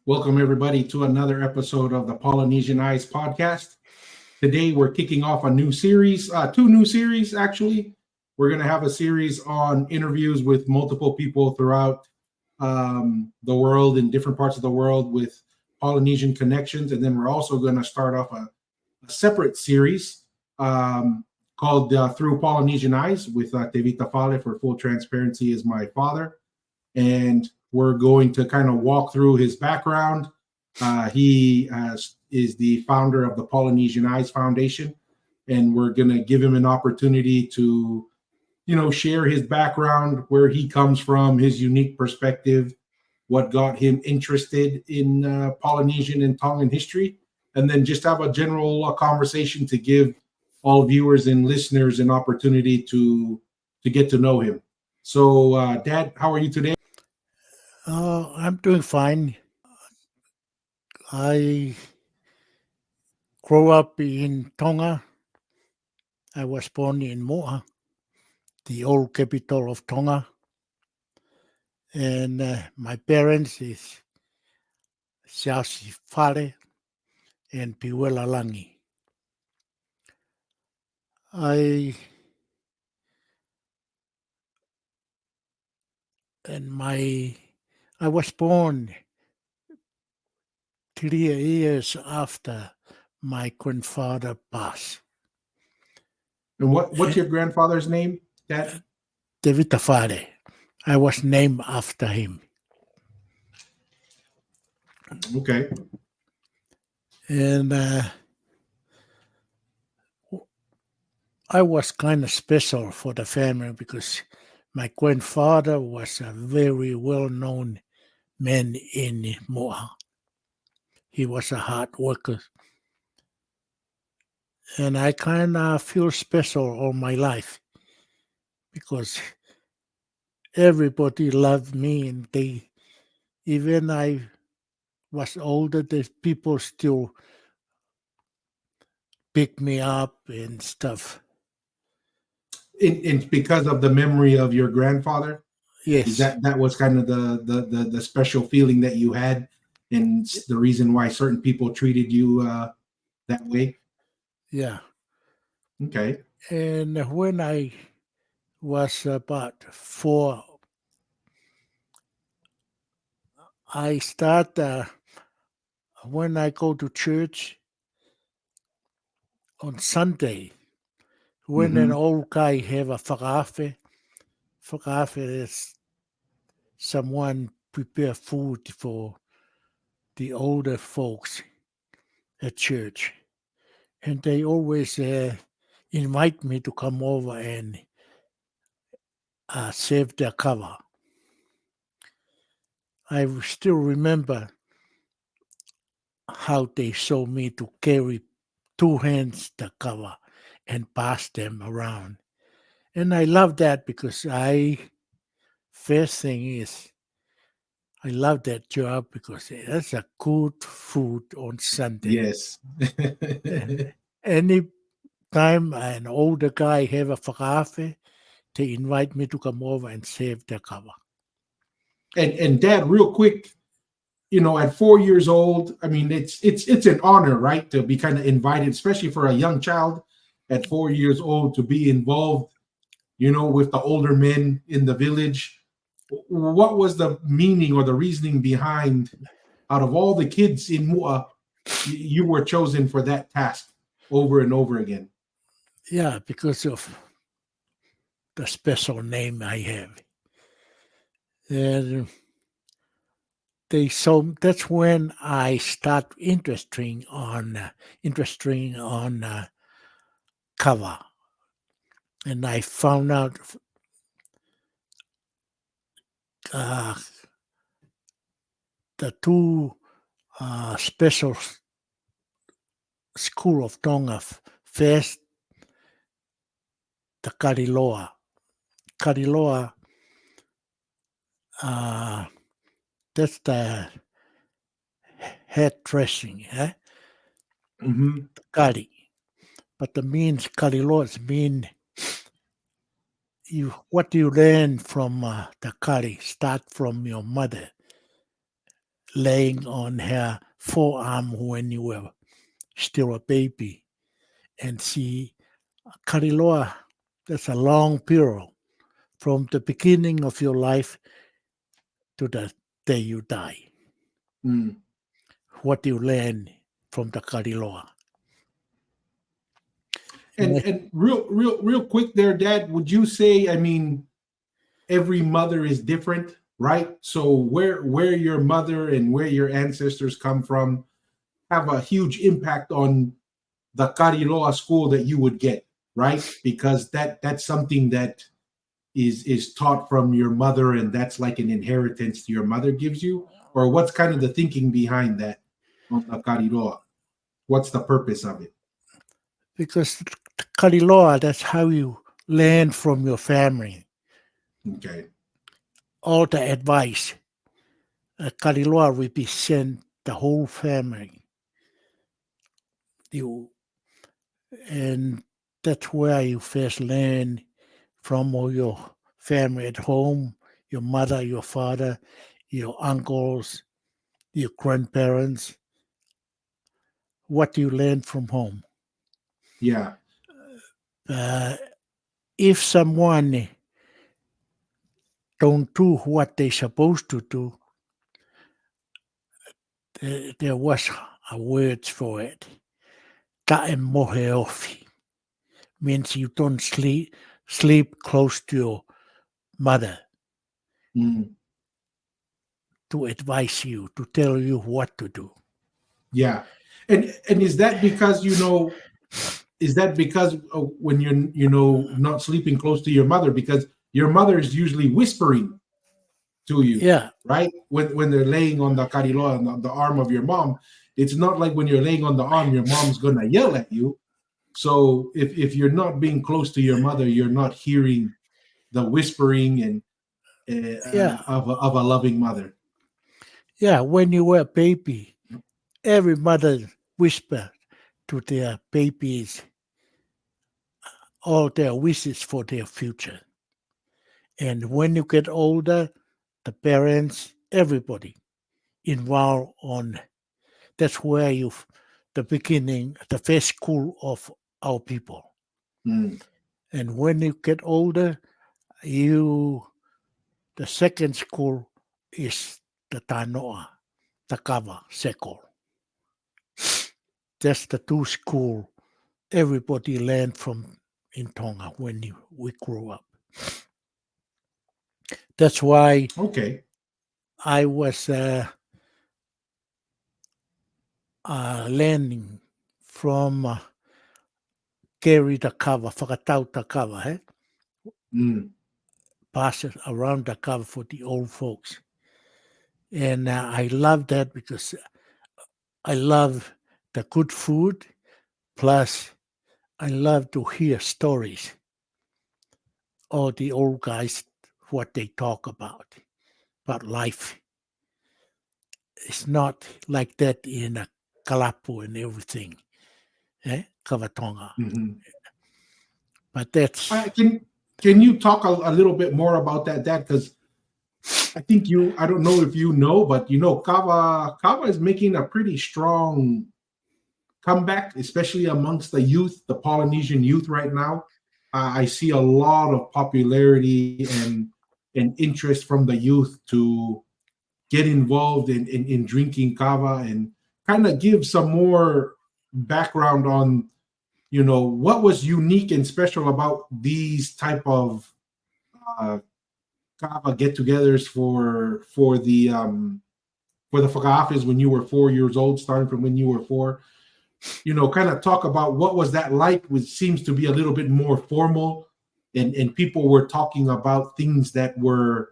Welcome, everybody, to another episode of the Polynesian Eyes podcast. Today, we're kicking off a new series, two new series, actually. We're going to have a series on interviews with multiple people throughout the world, in different parts of the world, with Polynesian connections. And then we're also going to start off a separate series called Through Polynesian Eyes with Tevita Fale. For full transparency, is my father. And we're going to kind of walk through his background. He is the founder of the Polynesian Eyes Foundation, and we're going to give him an opportunity to, share his background, where he comes from, his unique perspective, what got him interested in Polynesian and Tongan history, and then just have a general conversation to give all viewers and listeners an opportunity to get to know him. So, Dad, how are you today? I'm doing fine. I grew up in Tonga. I was born in Moa, the old capital of Tonga. And my parents is Tevita Fale and Piwela Langi. I was born 3 years after my grandfather passed. And what's your grandfather's name, Dad? Tevita Fale. I was named after him. Okay. And I was kind of special for the family because my grandfather was a very well-known man in Moa. He was a hard worker. And I kind of feel special all my life because everybody loved me, and even I was older, the people still pick me up and stuff. It's because of the memory of your grandfather. Is Yes. that was kind of the special feeling that you had, and the reason why certain people treated you that way? Yeah. Okay. And when I was about 4, I start when I go to church on Sunday. When an Mm-hmm. old guy have a whakaafe is someone prepare food for the older folks at church, and they always invite me to come over and save their cover. I still remember how they saw me to carry 2 hands the cover and pass them around. And I love that because first thing is, I love that job because that's a good food on Sunday. Yes. Any time an older guy have a whakaafe, they invite me to come over and save their cover. And Dad, real quick, at 4 years old, I mean, it's an honor, right, to be kind of invited, especially for a young child at 4 years old, to be involved, with the older men in the village. What was the meaning or the reasoning behind, out of all the kids in Mua, you were chosen for that task over and over again? Yeah, because of the special name I have. And that's when I start interesting on cover, and I found out uh, the two special school of Tonga. First, the Kariloa. Kariloa, that's the head dressing, Mm-hmm. the kari. But the means Kariloa mean what you learn from the kari start from your mother. laying on her forearm when you were still a baby. And see, Kariloa, that's a long period from the beginning of your life to the day you die. Mm. What you learn from the Kariloa. And And real quick there, Dad, would you say, I mean, every mother is different, right? So where your mother and where your ancestors come from have a huge impact on the Kariloa school that you would get, right? Because that's something that is taught from your mother, and that's like an inheritance your mother gives you. Or what's kind of the thinking behind that on the Kariloa? What's the purpose of it? because the Kariloa, that's how you learn from your family. Okay. All the advice. Kariloa represent the whole family. You and that's where you first learn from all your family at home, your mother, your father, your uncles, your grandparents, what you learn from home. Yeah. Uh, if someone don't do what they supposed to do, there was a word for it. Tae mohe ofi means you don't sleep close to your mother Mm. to advise you, to tell you what to do. Yeah. And is that because is that because when you're not sleeping close to your mother, because your mother is usually whispering to you, Yeah, right? When they're laying on the kariloa, on the arm of your mom, it's not like when you're laying on the arm, your mom's gonna yell at you. So if you're not being close to your mother, you're not hearing the whispering and yeah, of a loving mother. yeah. When you were a baby, every mother whispered to their babies all their wishes for their future. And when you get older, the parents, everybody involved on that's where the beginning, the first school of our people. Mm. And when you get older, you the second school is the Tanoa, Takava Sekol. That's the two school everybody learned from in Tonga when we grew up. That's why Okay. I was learning from carry the cover, whakatau the cover, Mm. pass it around the cover for the old folks. And I love that because I love the good food, plus I love to hear stories, all the old guys, what they talk about life. It's not like that in a Kalapu and everything, Kavatonga. Hmm. But that's, Can you talk a little bit more about that, Dad? Because I think I don't know if you know, but Kava is making a pretty strong comeback, especially amongst the youth, the Polynesian youth right now. I see a lot of popularity and interest from the youth to get involved in drinking kava and kind of give some more background on what was unique and special about these type of uh, kava get-togethers for the whakaafes when you were 4 years old, starting from when you were four. Kind of talk about what was that like, which seems to be a little bit more formal, and people were talking about things that were,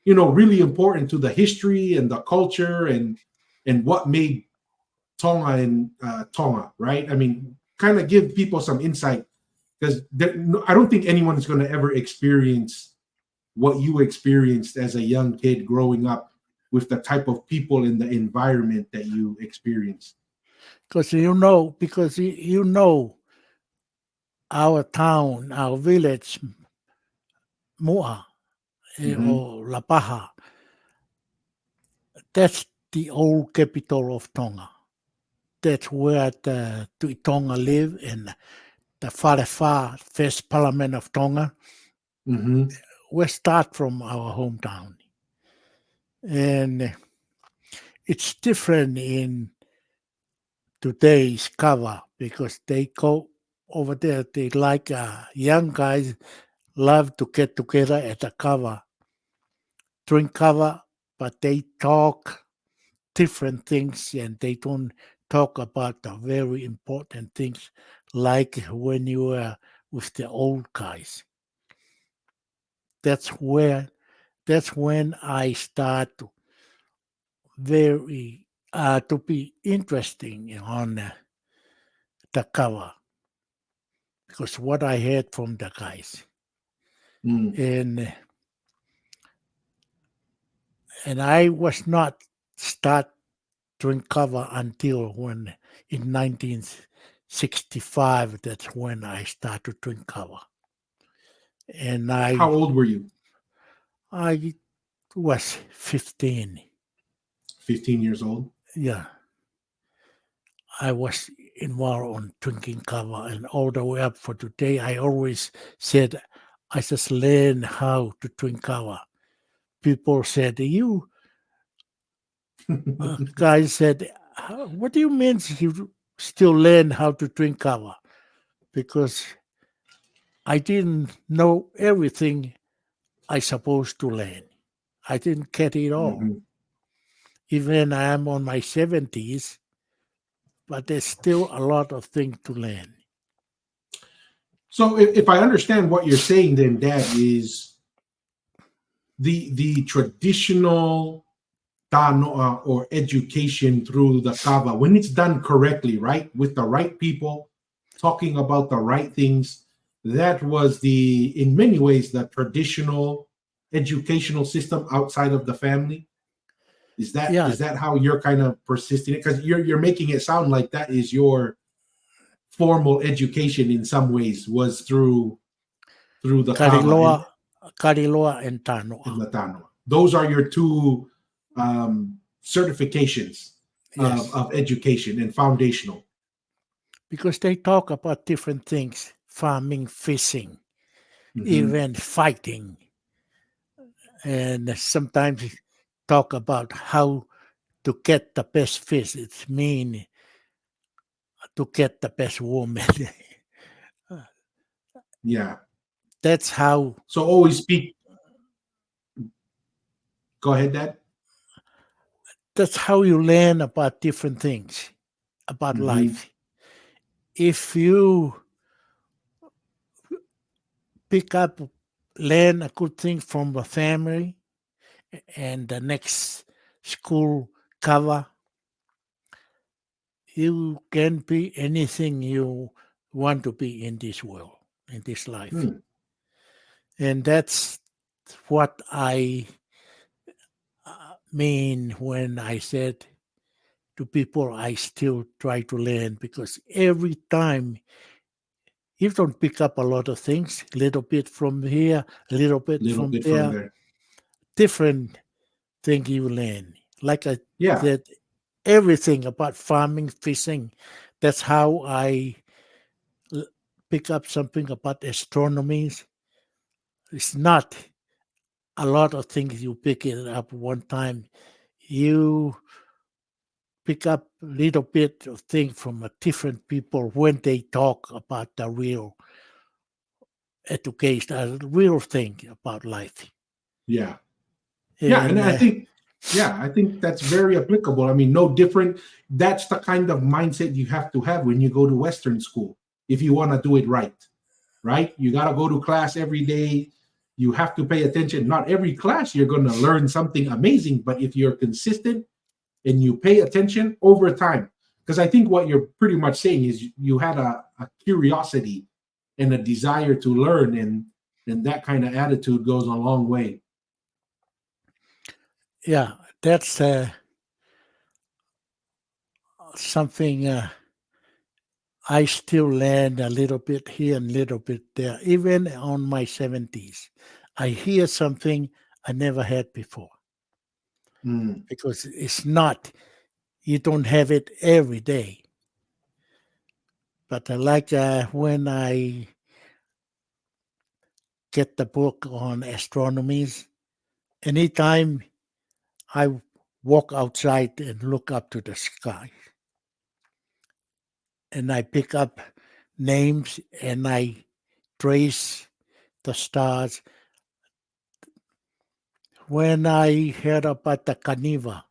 really important to the history and the culture and what made Tonga and Tonga, right? I mean, kind of give people some insight because I don't think anyone is going to ever experience what you experienced as a young kid growing up with the type of people in the environment that you experienced. because you know our town, our village, Moa Hmm. or La Paja, that's the old capital of Tonga. That's where the Tonga live, and the Fale first parliament of Tonga. Mm-hmm. We start from our hometown. And it's different in today's cover because they go over there, they like young guys love to get together at the cover, drink cover, but they talk different things and they don't talk about the very important things like when you were with the old guys. That's where that's when I start to very to be interesting on the cover because what I heard from the guys Mm. and I was not start doing cover until when in 1965 that's when I started doing cover and How old were you? I was 15. 15 years old. Yeah, I was involved on drinking cover and all the way up for today. I always said I just learned how to drink cover. People said, you guys said, what do you mean you still learn how to drink cover? Because I didn't know everything I supposed to learn. I didn't get it all. Mhm. Even I am on my 70s, but there's still a lot of things to learn. So if I understand what you're saying, then Dad, is the traditional tanoa or education through the kava, when it's done correctly, right, with the right people, talking about the right things, that was in many ways, the traditional educational system outside of the family. Is that Yeah, is that how you're kind of persisting it? Because you're making it sound like that is your formal education in some ways was through the kava Kariloa, Kariloa and and Tanoa. the tanoa. Those are your two certifications Yes, of education and foundational. because they talk about different things, farming, fishing, Hmm. even fighting, and sometimes talk about how to get the best fish. It's mean to get the best woman. Yeah. That's how So always speak. Go ahead, Dad. you learn about different things about Hmm. life. If you pick up, learn a good thing from a family, and the next school cover, you can be anything you want to be in this world, in this life. Hmm. And that's what I mean when I said to people, I still try to learn because every time you don't pick up a lot of things, a little bit from here, a little bit Little from bit from there, there. different thing you learn. Like I Yeah. said, everything about farming, fishing. That's how I l- pick up something about astronomy. It's not a lot of things you pick it up one time. You pick up a little bit of thing from a different people when they talk about the real education, the real thing about life. Yeah. Yeah. And And I think that's very applicable. I mean, no different. That's the kind of mindset you have to have when you go to Western school if you want to do it right? You got to go to class every day. You have to pay attention. Not every class you're going to learn something amazing, but if you're consistent and you pay attention over time, because I think what you're pretty much saying is you had a curiosity and a desire to learn, and that kind of attitude goes a long way. yeah, that's something I still learn a little bit here and a little bit there, even on my 70s. I hear something I never had before. Mm. because it's not, you don't have it every day. But I like when I get the book on astronomies, anytime I walk outside and look up to the sky, and I pick up names and I trace the stars. When I heard about the Caniva,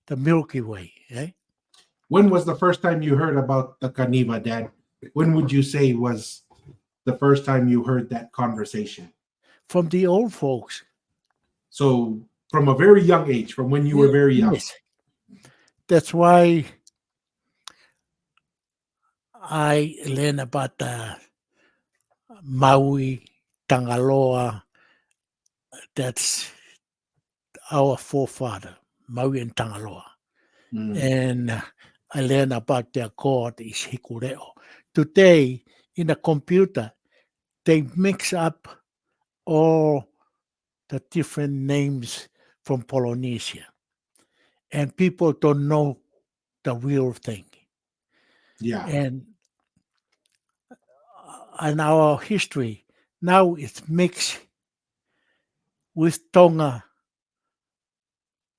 the Milky Way, When was the first time you heard about the Kaniva, Dad? When would you say was the first time you heard that conversation? from the old folks. So from a very young age, from when you were very young. Yes, that's why I learn about the Maui, Tangaloa. That's our forefather, Maui and Tangaloa. Mm. And I learn about their god is Hikureo. Today, in a computer, they mix up all the different names from Polynesia, and people don't know the real thing. Yeah. And in our history, now it's mixed with Tonga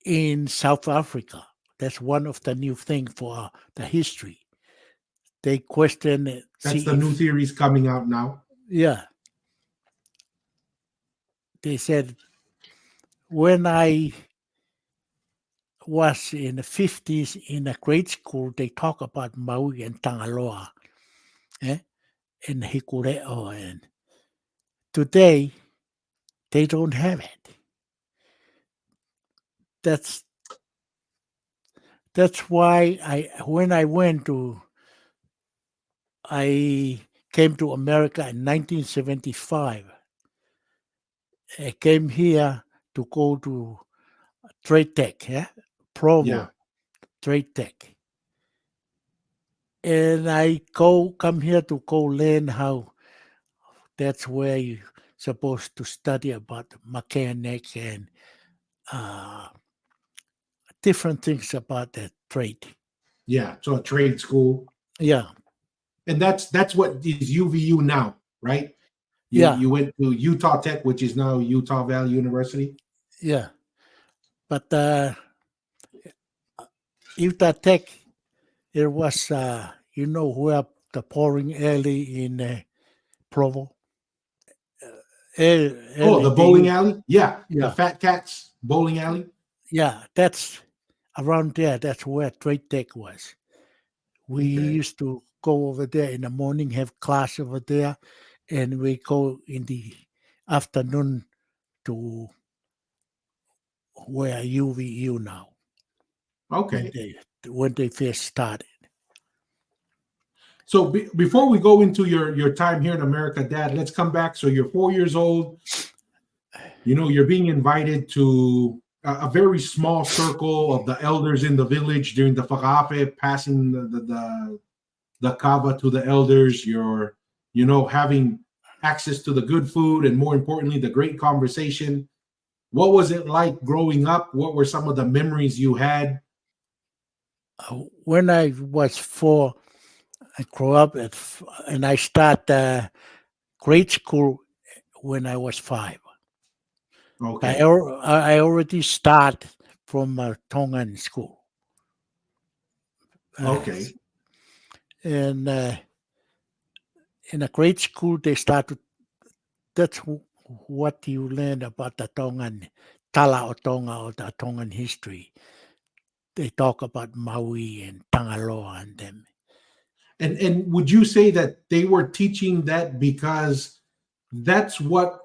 in South Africa. That's one of the new things for the history. They question it, That's see the new if, theories coming out now. yeah, they said when I was in the 50s in a grade school, they talk about Maui and Tangaloa eh, and Hikureo. And today, they don't have it. That's that's why when I came to America in 1975. I came here to go to Trade Tech, Yeah. Provo Trade Tech, and I come here to go learn how. That's where you supposed to study about mechanic and uh, different things about the trade. Yeah. So a trade school. Yeah, And that's what is UVU now, right? You yeah, went to Utah Tech, which is now Utah Valley University. yeah. But Utah Tech, it was, where the pouring alley in Provo. Oh, Alley, the they bowling use, alley? Yeah. The yeah, Fat Cats bowling alley. yeah. That's around there. That's where Trade Tech was. We Okay. used to go over there in the morning, have class over there, and we go in the afternoon to where UVU now when Okay. they when they first started. So before we go into your time here in America, Dad, let's come back. So you're 4 years old. You're being invited to a very small circle of the elders in the village during the whakaape, passing the kava to the elders. You're, having access to the good food and more importantly, the great conversation. What was it like growing up? What were some of the memories you had? When I was 4, I grew up and I start grade school when I was 5. Okay. I already start from Tongan school. Uh, Okay. and in a grade school, they started. That's what you learn about the Tongan Tala o Tonga or the Tongan history. They talk about Maui and Tangaloa and them. And would you say that they were teaching that because that's what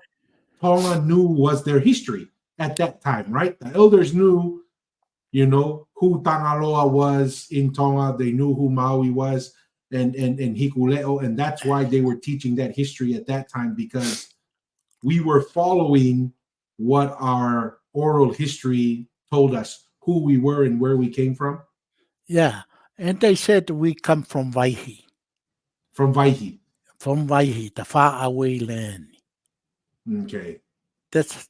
Tonga knew was their history at that time, right? The elders knew, who Tangaloa was in Tonga. They knew who Maui was and Hikuleo, and that's why they were teaching that history at that time because we were following what our oral history told us, who we were and where we came Yeah, and they said we come from Vaihi. from Waihi, the far away land. Okay. That's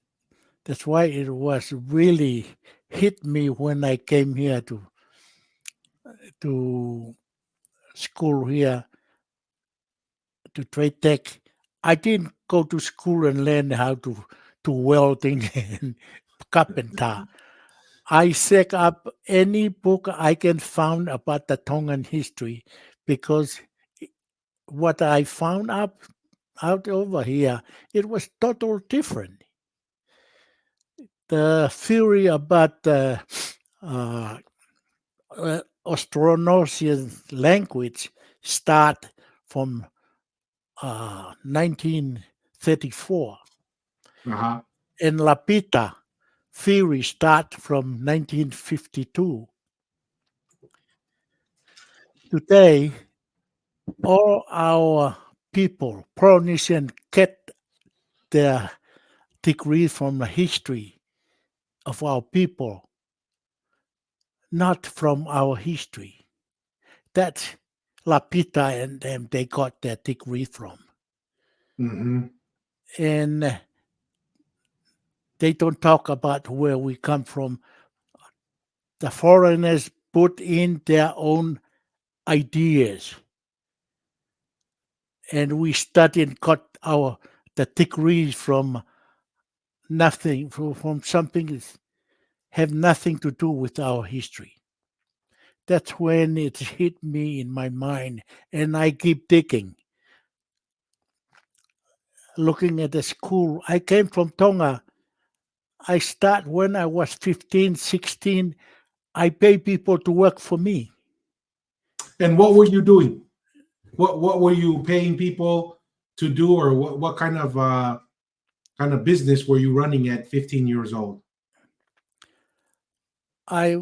That's why it was really hit me when I came here to school here to trade tech. I didn't go to school and learn how to welding and carpenter. I set up any book I can find about the Tongan history because what I found out over here, it was total different. The theory about the uh, Austronesian language start from 1934, Uh-huh. and Lapita theory start from 1952. Today, all our people, Polynesian, get their degree from the history of our people, not from our history. That's Lapita and them, they got their degree from. Mm-hmm. And they don't talk about where we come from. The foreigners put in their own ideas, and we studied and got the degrees from nothing, from something that have nothing to do with our history. That's when it hit me in my mind, and I keep digging, looking at the school. I came from Tonga. I start when I was 15, 16. I pay people to work for me. And what were you doing? What were you paying people to do, or what kind of business were you running at 15 years old? I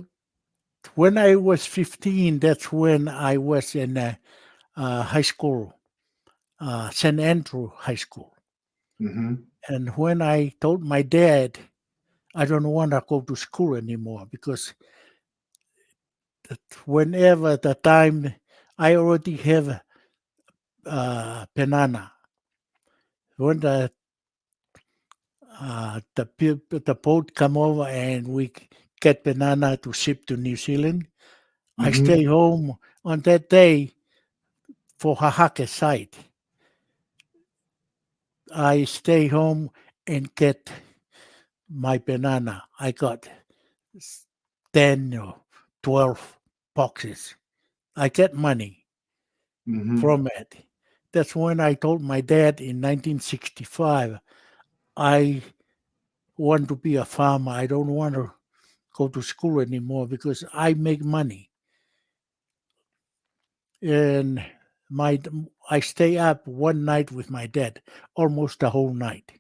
When I was 15, that's when I was in high school, St. Andrew High School. Mm-hmm. And when I told my dad I don't want to go to school anymore because whenever the time I already have banana. When the boat come over and we get banana to ship to New Zealand, I Mm-hmm. stay home on that day for Hahake site. I stay home and get my banana. I got 10 or 12 boxes. I get money Mm-hmm. from it. That's when I told my dad in 1965, I want to be a farmer. I don't want to go to school anymore because I make money. And my I stay up one night with my dad, almost the whole night,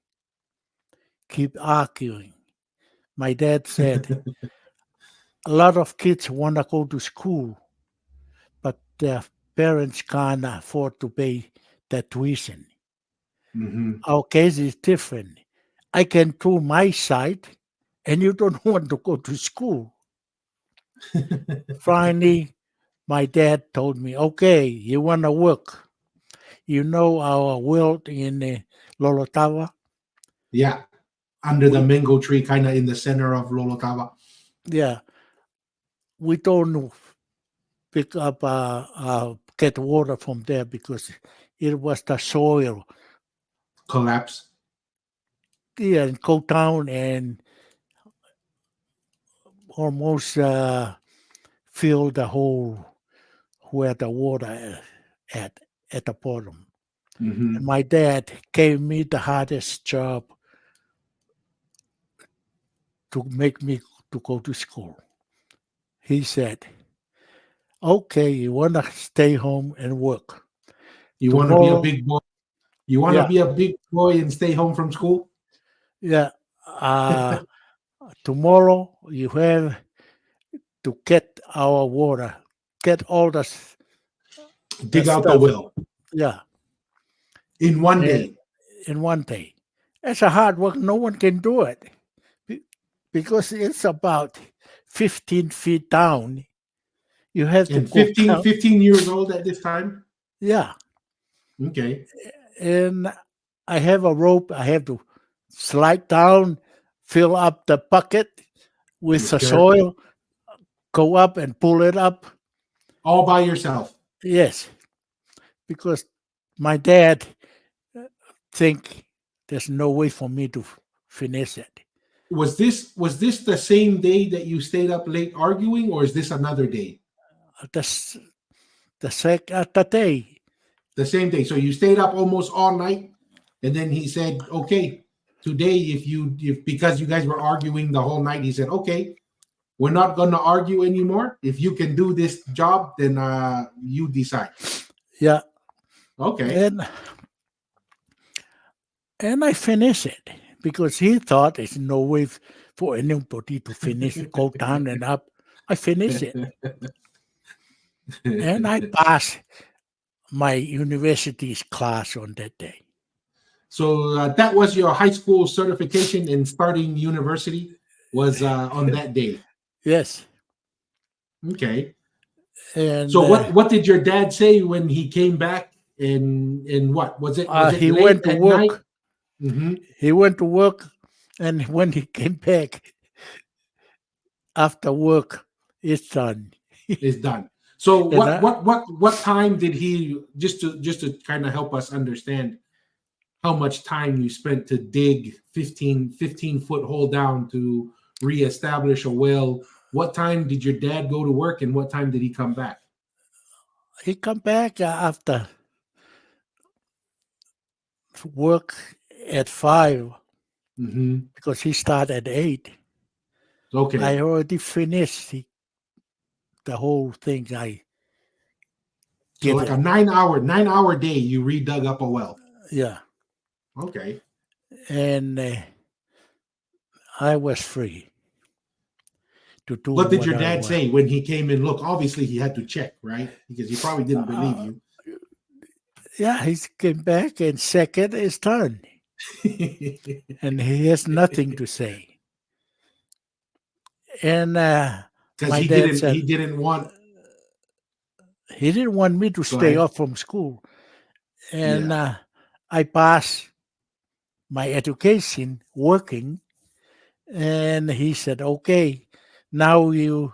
keep arguing. My dad said, a lot of kids want to go to school, but their parents can't afford to pay the tuition. Mm-hmm. Our case is different. I can do my side, and you don't want to go to school. Finally, my dad told me, okay, you want to work. You know our world in Lolotawa? Yeah, under the We, mango tree, kind of in the center of Lolotava. yeah, we don't pick up, get water from there because it was the soil. Collapse. Yeah, and go down and almost fill the hole where the water at the bottom. And Mm-hmm. my dad gave me the hardest job to make me to go to school. He said, "Okay, you want to stay home and work You want to be a tomorrow." big boy. You want to Yeah, be a big boy and stay home from school. yeah. Uh, Tomorrow you have to get our water, get all the Dig out the stuff. well Yeah, in one and day. in one day. It's a hard work. No one can do it be- because it's about 15 feet down. You have to And go 15, count. 15 years old at this time. Yeah, Okay. and I have a rope. I have to slide down fill up the bucket with with the dirt, soil, go up and pull it up. all by yourself. Yes, because my dad think there's no way for me to finish it. Was this the same day that you stayed up late arguing, or is this another day? The, s- the day, The same day. So you stayed up almost all night, and then he said, "Okay, today, if because you guys were arguing the whole night, he said, okay, we're not gonna argue anymore. If you can do this job, then you decide." yeah, Okay. and I finish it because he thought there's no way for anybody to finish it, go down and up. I finish it, and I pass my university's class on that day. So that was your high school certification in starting university was on that day. Yes, Okay. and So what did your dad say when he came back? And what was it he late went to at night? work. Hmm. He went to work, and when he came back after work, it's done. Is done. So And what time did he, just to kind of help us understand how much time you spent to dig 15 foot hole down to reestablish a well? What time did your dad go to work, and what time did he come back? he come back after work at 5 Hmm. because he started at 8. I Okay. already finished the whole thing. I So give like a it. 9 hour day, you redug up a well. Yeah, Okay. and I was free to do What did what your I dad want. say when he came in? Look, obviously he had to check, right? Because he probably didn't believe Uh, you. yeah, he came back and second his turn, and he has nothing to say. And Because my he dad didn't said he didn't want. he didn't want me to Go stay ahead. off from school, and Yeah. I passed my education working, and he said, "Okay, now you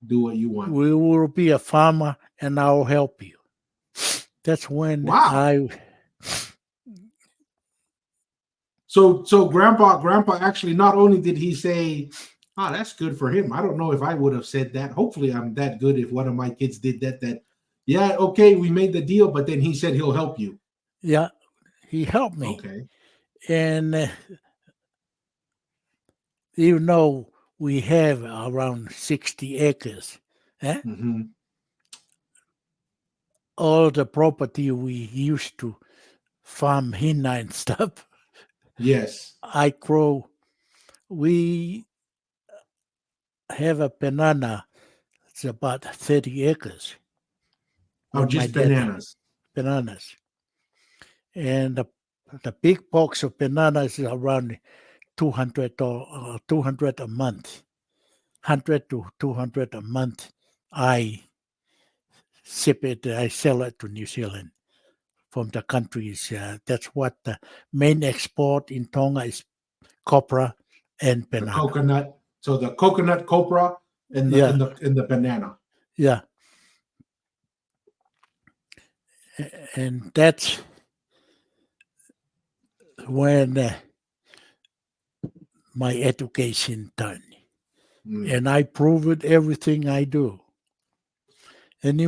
Do what you want. we will be a farmer, and I'll help you." That's when Wow. I So grandpa actually, not only did he say, "Oh, that's good for him." I don't know if I would have said that. Hopefully I'm that good if one of my kids did that, yeah, okay, we made the deal, but then he said he'll help you. yeah, he helped me, Okay. and even though we have around 60 acres, eh? Hmm. All the property we used to farm henna and stuff, Yes. I grow. We have a banana. It's about 30 acres Oh, when my just dad bananas. bananas, and the big box of bananas is around 200 or 200 a month, 100 to 200 a month. I ship it. I sell it to New Zealand from the countries. That's what the main export in Tonga is: copra and The banana. coconut. So the coconut copra and the Yeah, and the and the banana. yeah, and that's when my education done, Mm. and I prove it everything I do. And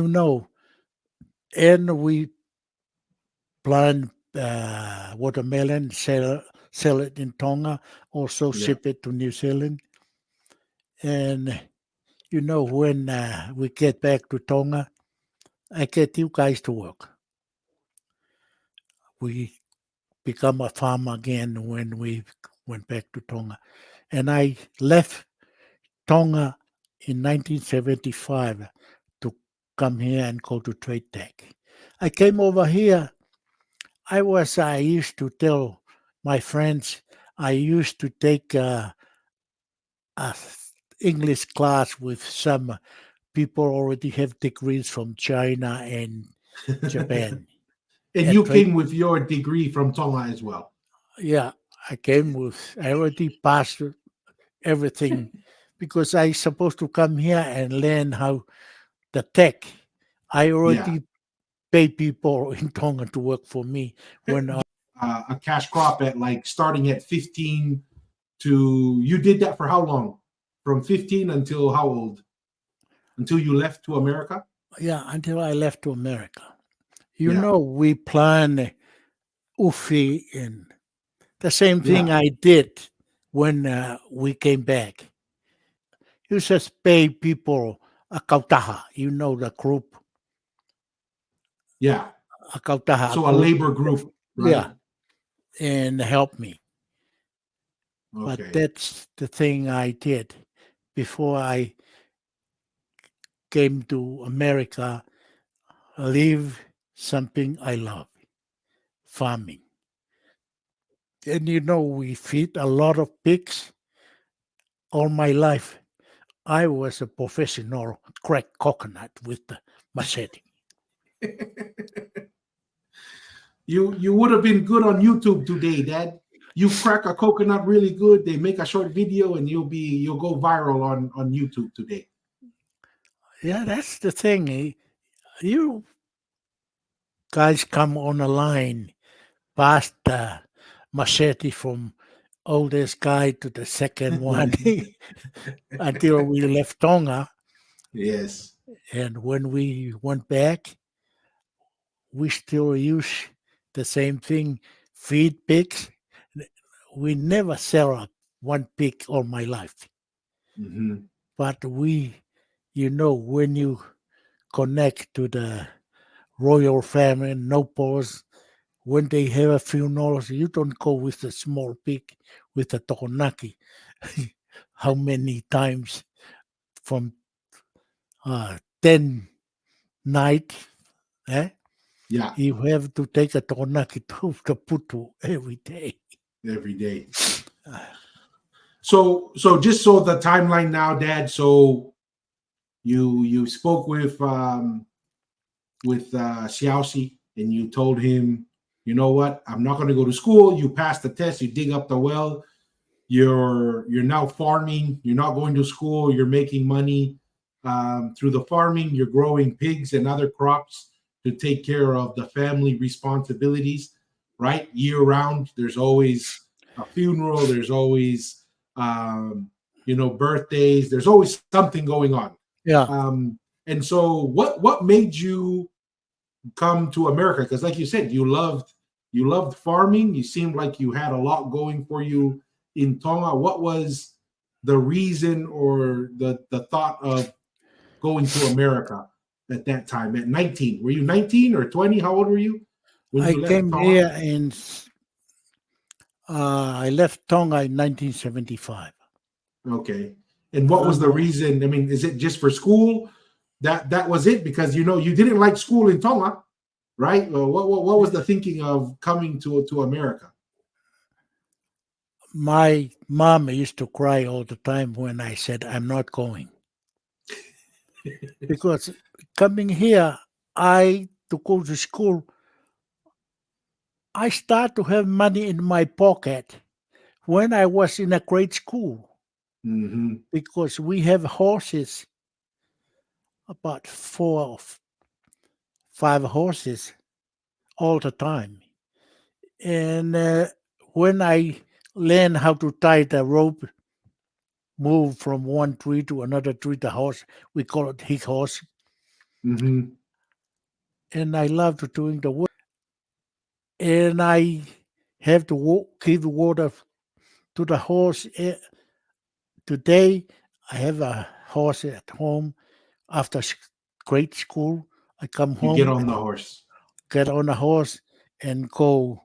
and we plant watermelon, sell it in Tonga, also Yeah. ship it to New Zealand. And when we get back to Tonga, I get you guys to work. We become a farmer again when we went back to Tonga. And I left Tonga in 1975 to come here and go to Trade Tech. I came over here. I used to tell my friends I used to take a English class with some people already have degrees from China and Japan And at you Trade. came with your degree from Tonga as well. Yeah, I already passed everything because I supposed to come here and learn how the tech. I Yeah. already pay people in Tonga to work for me when A cash crop at like starting at 15 to you did that for how long? From 15 until how old? Until you left to America? yeah, until I left to America. Yeah. We plan Ufi and the same thing Yeah. I did when we came back. You just pay people a kautaha, the group, Yeah. a kautaha, a So a group, labor group, yeah, right? and help me. But Okay. that's the thing I did before I came to America. Live something I love, farming. And we feed a lot of pigs all my life. I was a professional crack coconut with the machete. You would have been good on YouTube today, Dad. You crack a coconut really good. They make a short video, and you'll go viral on YouTube today. Yeah, that's the thing. You guys come on a line past the machete from oldest guy to the second one until we left Tonga. Yes. And when we went back, we still use the same thing, feed pigs. We never sell up one pig all my life. Hmm. But when you connect to the royal family, nobles, when they have a funeral, you don't go with a small pig, with a tokonaki. How many times from 10 night, eh? Yeah. You have to take a tokonaki to the putu every day. Every day. So just so the timeline now, Dad. So you spoke with Xiaoxi and you told him, you know what, I'm not going to go to school. You passed the test. You dig up the well. You're now farming. You're not going to school. You're making money through the farming. You're growing pigs and other crops to take care of the family responsibilities. Right, year round. There's always a funeral. There's always birthdays. There's always something going on. Yeah, And so, what made you come to America? Because, like you said, you loved farming. You seemed like you had a lot going for you in Tonga. What was the reason or the thought of going to America at that time? At 19, were you 19 or 20? How old were you when I you left came Tonga? here I left Tonga in 1975. Okay. And what was Um, the reason? I mean, is it just for school? That was it, because you didn't like school in Tonga, right? What was the thinking of coming to America? my mom used to cry all the time when I said I'm not going because coming here, I to go to school, I start to have money in my pocket when I was in a grade school Hmm. because we have horses, about 4 or 5 horses all the time. And when I learn how to tie the rope, move from one tree to another tree, the horse, we call it hick horse. Hmm. And I love to doing the work. And I have to give water to the horse. Today, I have a horse at home. After grade school, I come You get home, on the horse. get on a horse, and go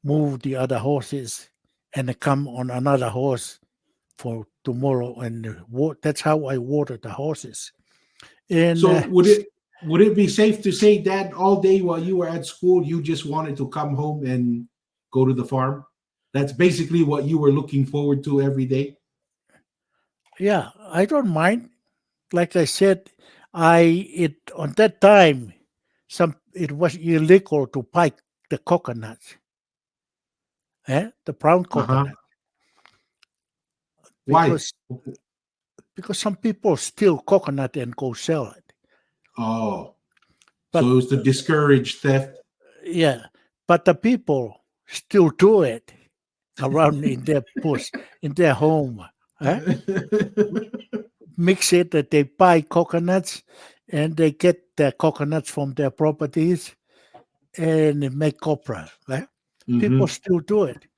move the other horses, and I come on another horse for tomorrow. And that's how I water the horses. And So would it be safe to say, Dad, all day while you were at school, you just wanted to come home and go to the farm? That's basically what you were looking forward to every day. yeah, I don't mind. Like I said, it on that time, it was illegal to pick the coconuts. the brown Uh-huh. coconut, Why? because some people steal coconut and go sell it. Oh, so But it was to discourage theft. yeah, but the people still do it around in their bush, in their home. Eh? Mix it that they buy coconuts and they get the coconuts from their properties and make copra. Eh? People Hmm. still do it. To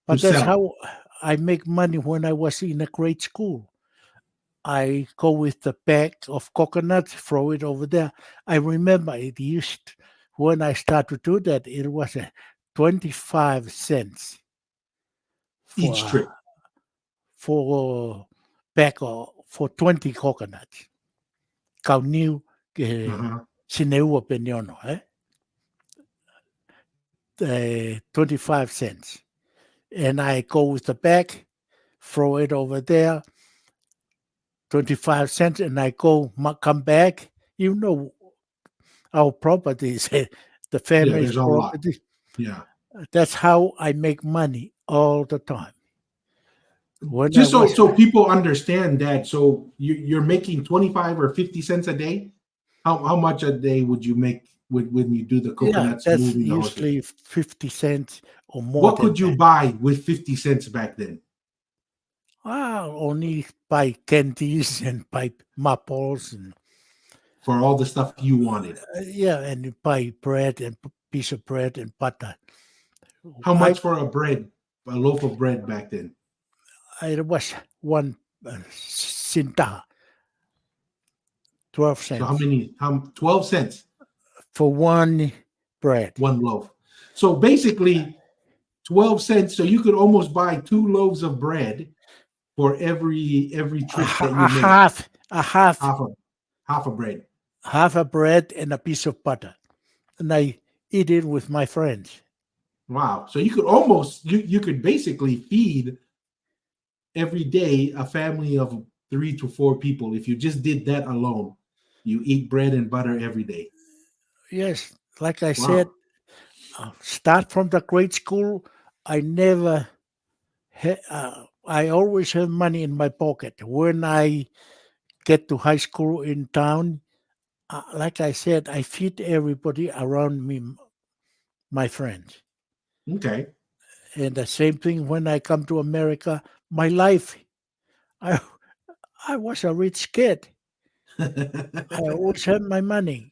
But that's sell. how I make money when I was in a grade school. I go with the bag of coconuts, throw it over there. I remember it used when I started to do that, it was a 25 cents for Each trip. for bag of, for 20 coconuts. Kau niu ke Uh-huh. sineua peniono, 25 cents. And I go with the bag, throw it over there, 25 cents, and I go come back. You know, our properties, the Yeah, family's there's a lot. property. Yeah. That's how I make money all the time. When I Just so was, people understand that, so you're making 25 or 50 cents a day. How much a day would you make when you do the yeah, coconuts that's moving the horses? usually 50 cents or more What than could you that. buy with 50 cents back then? I only buy candies and buy maples and For all the stuff you wanted? yeah, and you buy bread and piece of bread and butter. How I much for a loaf of bread back then? I was one cinta, 12 So how cents many? How 12 cents for one bread. one loaf. So basically 12 cents. So you could almost buy two loaves of bread for every trip that A you make. half, a half, Half a half a bread. half a bread and a piece of butter, and I eat it with my friends. Wow. So you could almost you could basically feed every day a family of 3 to 4 people if you just did that alone. You eat bread and butter every day. Yes, like I said, Wow. start from the grade school. I never, I always have money in my pocket. When I get to high school in town, like I said, I feed everybody around me, my friends. Okay. And the same thing when I come to America, my life, I, I was a rich kid. I always had my money.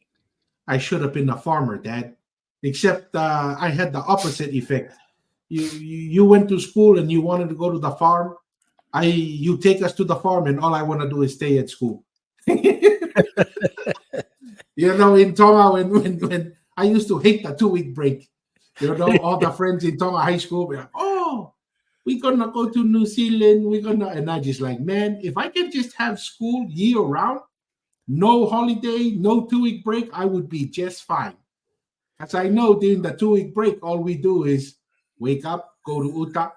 I should have been a farmer, Dad. Except I had the opposite effect. You went to school and you wanted to go to the farm. You take us to the farm and all I want to do is stay at school. In Tonga when I used to hate the 2 week break. All the friends in Tonga high school were like, oh, we're gonna go to New Zealand. We're gonna and I just like, man, if I can just have school year round, no holiday, no 2 week break, I would be just fine. As I know during the 2 week break, all we do is wake up, go to Uta,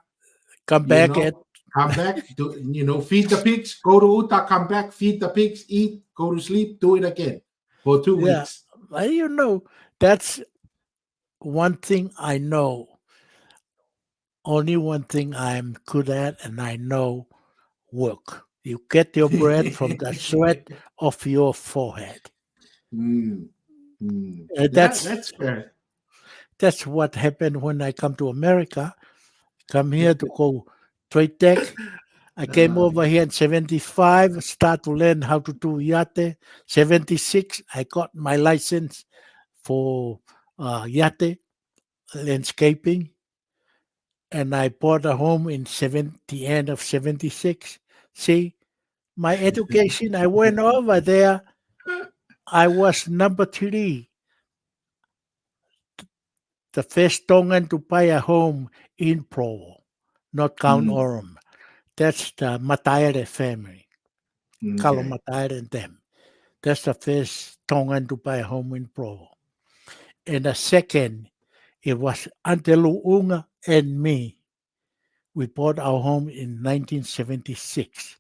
Come you back know, at, come back, feed the pigs, go to Uta, come back, feed the pigs, eat, go to sleep, do it again for two yeah. weeks. That's one thing I know. Only one thing I'm good at, and I know work. You get your bread from the sweat of your forehead. Mm, mm. And Yeah, that's fair. that's what happened when I come to America. Come here to go trade tech. I came Uh, over here in 75, start to learn how to do yate. 76, I got my license for yate landscaping, and I bought a home in the end of 76. See, my education, I went over there. I was number 3, the first Tongan to buy a home in Provo, not Count mm, Orem. That's the Mataire family, Kalo okay. Mataire and them. That's the first Tongan to buy a home in Provo. And the second, it was Antelo Unga and me. We bought our home in 1976.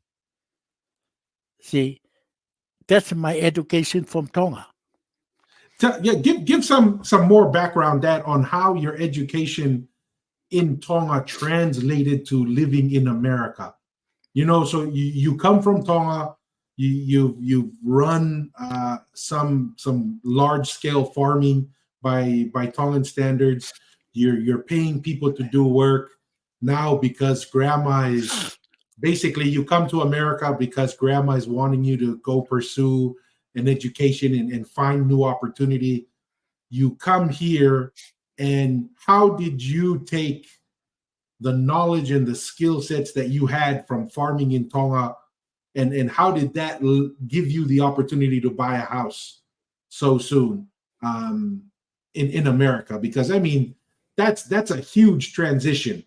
See, that's my education from Tonga. Yeah, give some more background that on how your education in Tonga translated to living in America? So you come from Tonga, you've run some large scale farming by Tongan standards. You're paying people to do work now because grandma is basically, you come to America because grandma is wanting you to go pursue an education and find new opportunity. You come here, and how did you take the knowledge and the skill sets that you had from farming in Tonga, and how did that give you the opportunity to buy a house so soon in America? Because I mean, that's a huge transition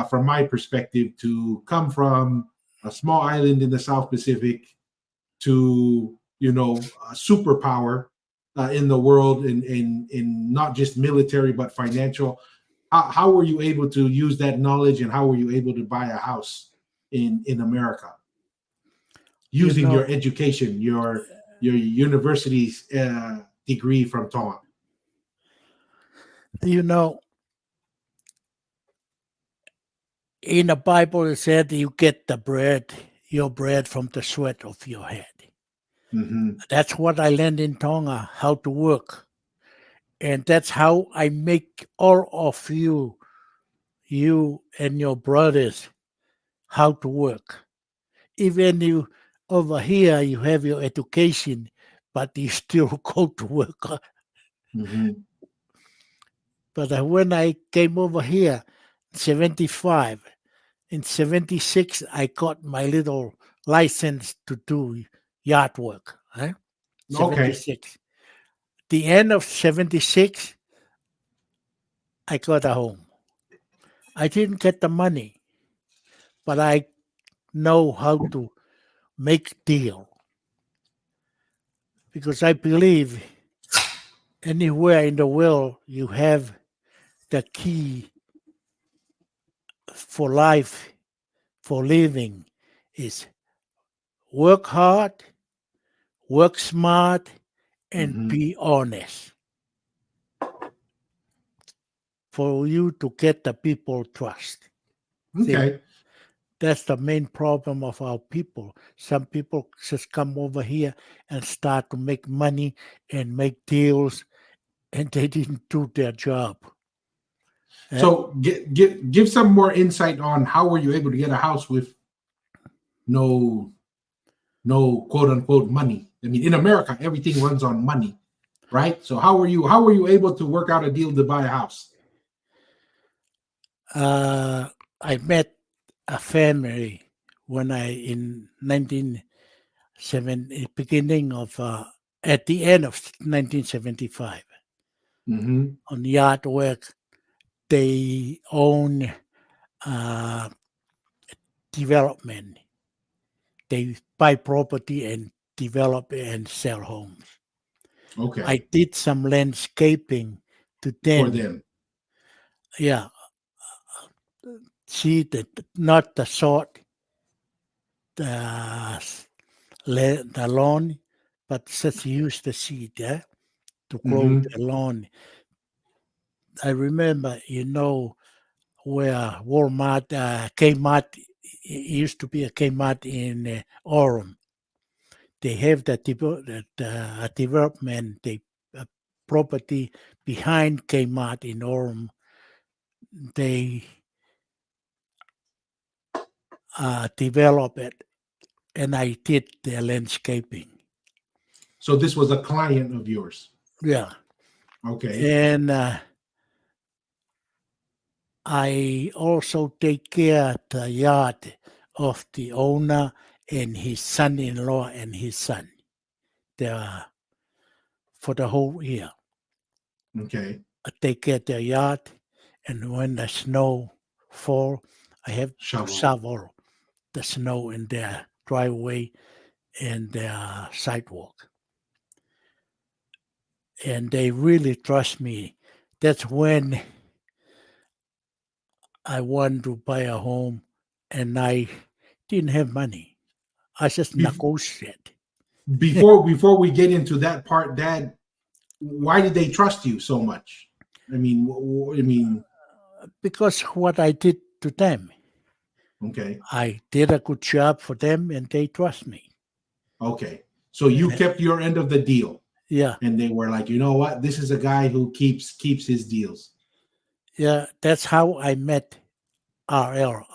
from my perspective, to come from a small island in the South Pacific to a superpower in the world, in not just military but financial. How were you able to use that knowledge, and how were you able to buy a house in America You using know, your education, your university's degree from Tonga? you know, in the Bible it said you get your bread from the sweat of your head. Mm-hmm. That's what I learned in Tonga, how to work. And that's how I make all of you and your brothers, how to work. Even you over here, you have your education, but you still go to work. Mm-hmm. But when I came over here, 75, in 76, I got my little license to do yard work. Okay. 76. The end of 76, I got a home. I didn't get the money, but I know how to make deal, because I believe anywhere in the world you have the key for life, for living, is work hard, work smart, and Mm-hmm. be honest for you to get the people trust. See, Okay. that's the main problem of our people. Some people just come over here and start to make money and make deals, and they didn't do their job. Eh, So give some more insight on how were you able to get a house with no quote unquote money. I mean, in America, everything runs on money, right? So how were you able to work out a deal to buy a house? Uh, I met a family when I in 1970, beginning of at the end of 1975, Mm-hmm. on yard work. They own uh, development. They buy property and develop and sell homes. I Okay, did some landscaping to for them. them. Yeah, see that, not the sort, the the lawn, but just use the seed to grow Mm-hmm. the lawn. I remember, where Walmart, Kmart, it used to be a Kmart in Orem. They have the development, the property behind Kmart in Orem. They develop it, and I did the landscaping. So this was a client of yours. Yeah, Okay. and I also take care of the yard of the owner and his son-in-law and his son. They for the whole year. Okay. I take care of their yard, and when the snow fall, I have to Shovel. shovel the snow in their driveway and their sidewalk. And they really trust me. That's when I wanted to buy a home, and I didn't have money. I just Bef- negotiate before we get into that part, Dad, why did they trust you so much? I mean, because what I did to them, Okay. I did a good job for them, and they trust me. Okay. So you Uh, kept your end of the deal, Yeah, and they were like, you know what? This is a guy who keeps his deals. yeah. That's how I met RL,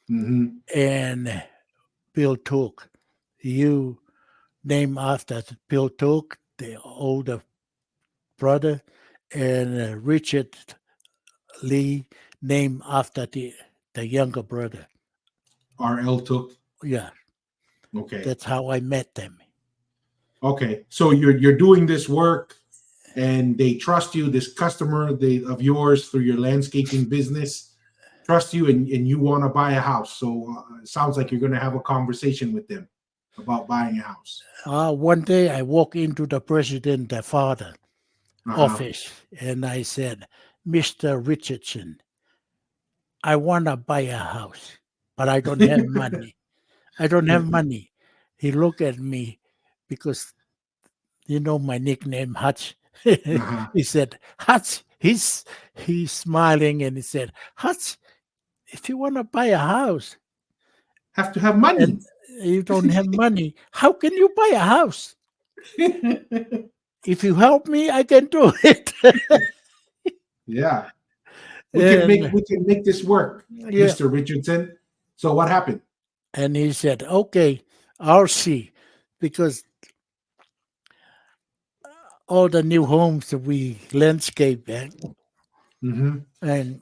Hmm. and Bill Took. You name after Bill Took, the older brother, and Richard Lee named after the younger brother. RL took. Yeah, Okay. that's how I met them. Okay. So you're doing this work, and they trust you. This customer of yours through your landscaping business trust you, and you want to buy a house. So it sounds like you're going to have a conversation with them about buying a house. One day I walked into the president, the father, Uh huh. office, and I said, Mr. Richardson, I want to buy a house, but I don't have money. I don't have money. He looked at me because my nickname Hutch. Uh-huh. He said, Hutch, he's smiling and he said, Hutch, if you want to buy a house Have to have and money. you don't have money, how can you buy a house? If you help me, I can do it. Yeah, and we can make this work, yeah, Mr. Richardson. So what happened? and he said, okay, I'll see, because all the new homes that we landscape Hmm. and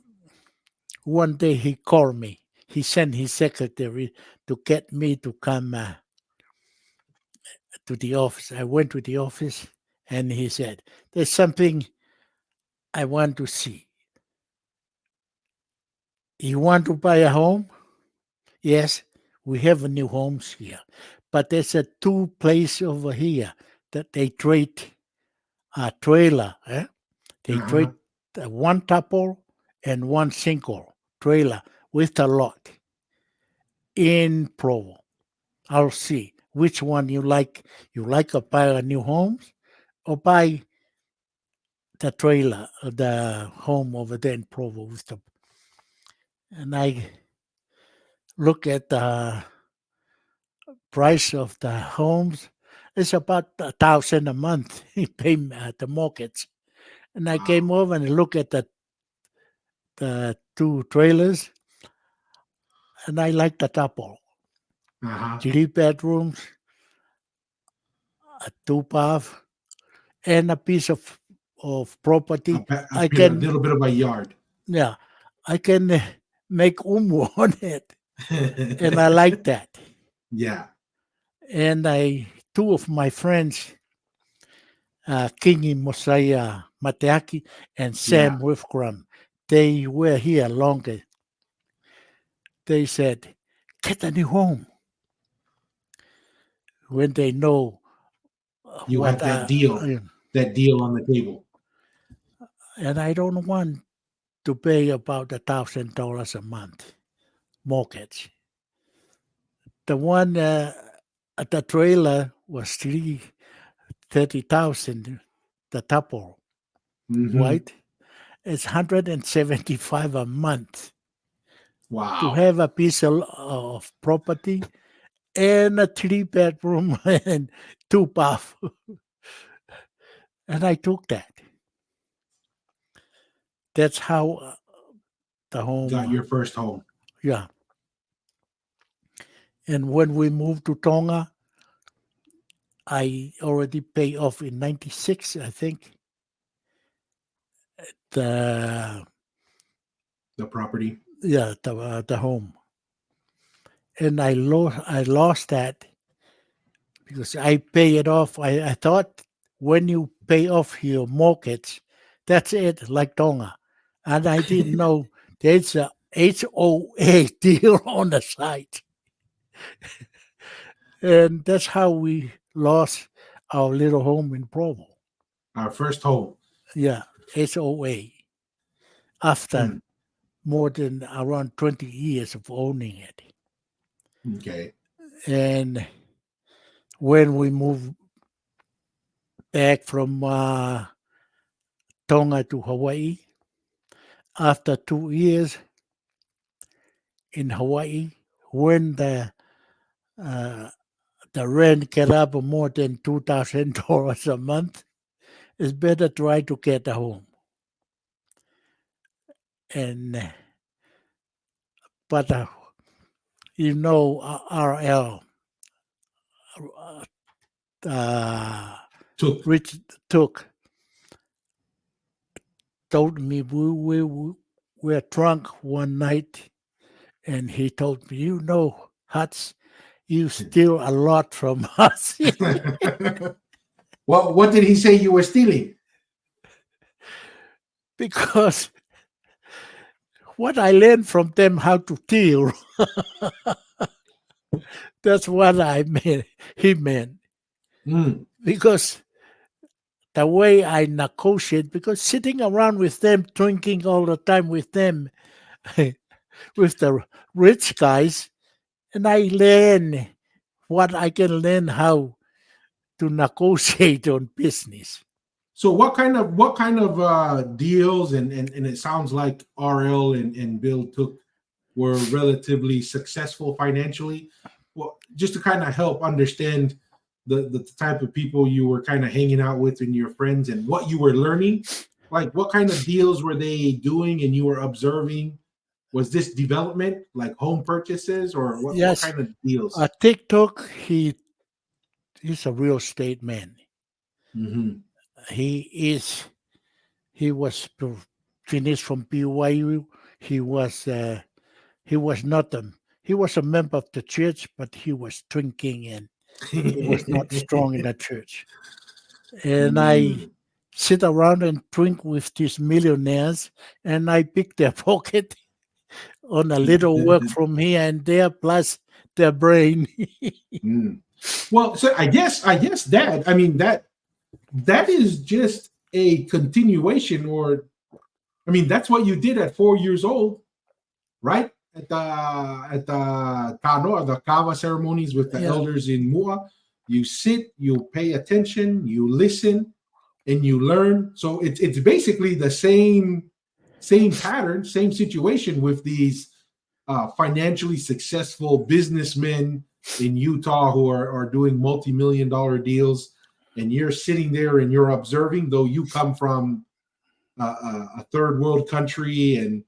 one day he called me. He sent his secretary to get me to come to the office. I went to the office and he said, there's something I want to see. You want to buy a home? Yes, we have a new homes here. But there's a two place over here that they trade a trailer. They trade Uh-huh. one couple and one single trailer with a lot in Provo. I'll see which one you like. You like to buy a new home or buy the trailer, the home over there in Provo. And I look at the price of the homes. It's about 1,000 a month. He pay the mortgage. And I Wow. came over and look at the two trailers, and I like the couple. Uh-huh. 3 bedrooms, a two bath, and a piece of property. I A can, little bit of a yard. yeah, I can make on it, and I like that. Yeah. And two of my friends, Kingi Mosiah Mateaki and Yeah. Sam Wolfgram, they were here longer. They said, get a new home when they know You what had that deal on the table. and I don't want to pay about $1,000 a month mortgage. The one at the trailer was 30,000. The couple, Hmm. right? It's 175 a month to Wow. have a piece of property and a 3 bedroom and two bath. And I took that. That's how the Got home, your first home. yeah. And when we moved to Tonga, I already paid off in '96, I think, the The property. the home, and I lost that because I pay it off. I thought when you pay off your mortgage, that's it, like Tonga, and I didn't know there's a HOA deal on the side, and that's how we lost our little home in Provo. Our first home. Yeah, HOA after Hmm. more than around 20 years of owning it. Okay. And when we moved back from Tonga to Hawaii, after 2 years in Hawaii, when uh, the rent get up more than $2,000 a month, it's better try to get a home. And but RL, uh, Took. Rich took told me we were drunk one night, and he told me, Hutz, you steal a lot from us. Well, what did he say you were stealing? Because what I learned from them how to deal, that's what I meant. He meant Mm. because the way I negotiate, because sitting around with them, drinking all the time with them, with the rich guys, and I learn what I can learn how to negotiate on business. So what kind of deals and it sounds like RL and Bill Took were relatively successful financially. Well, just to kind of help understand the type of people you were kind of hanging out with and your friends and what you were learning, like what kind of deals were they doing and you were observing? Was this development like home purchases or what Yes, kind of deals? TikTok, he's a real estate man. Mm-hmm. He is he was finished from BYU. He was uh, he was not he was a member of the church, but he was drinking and he was not strong in the church. And I Mm. sit around and drink with these millionaires, and I pick their pocket on a little work from here and there, plus their brain. Mm. Well, so I guess that I mean that is just a continuation, or I mean that's what you did at 4 years old, right? At the Kano or the Kava ceremonies with the Yeah. elders in Mua, you sit, you pay attention, you listen, and you learn. So it's basically the same pattern, same situation with these financially successful businessmen in Utah who are doing multi-million dollar deals, and you're sitting there and you're observing, though you come from a third world country and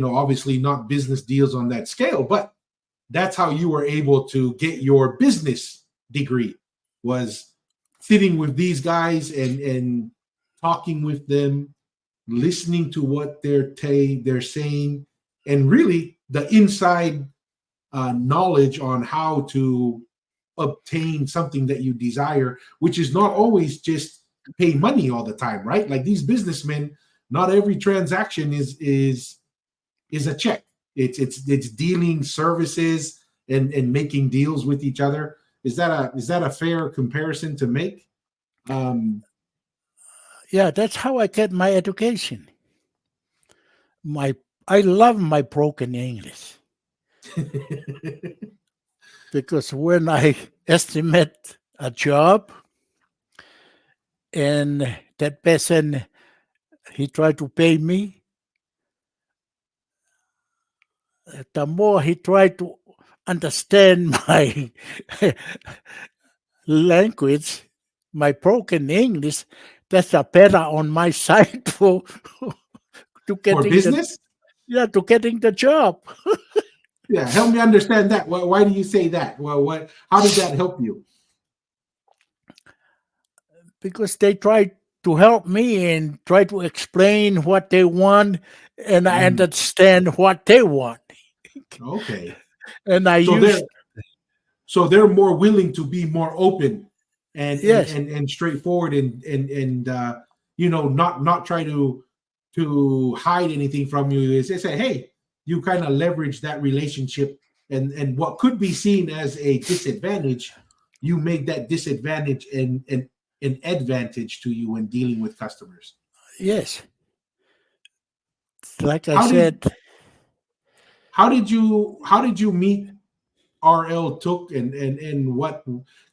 obviously not business deals on that scale, but that's how you were able to get your business degree, was sitting with these guys and talking with them, listening to what they're saying, and really the inside knowledge on how to obtain something that you desire, which is not always just pay money all the time, right? Like these businessmen, not every transaction is a check. It's dealing services and making deals with each other. Is that a fair comparison to make? Um, Yeah, that's how I get my education. My I love my broken English because when I estimate a job and that person he tried to pay me, the more he tried to understand my language, my broken English, that's a better on my side for to for getting the business, to getting the job. yeah. Help me understand that. Why do you say that? Well, what? How did that help you? Because they try to help me and try to explain what they want, and I Mm, understand what they want. okay, And I so they're use so they're more willing to be more open and yes, and and straightforward and not try to hide anything from you. Is they say, hey, you kind of leverage that relationship, and what could be seen as a disadvantage, you make that disadvantage an advantage to you when dealing with customers. yes. Like I How did said, how did you meet RL Took and what,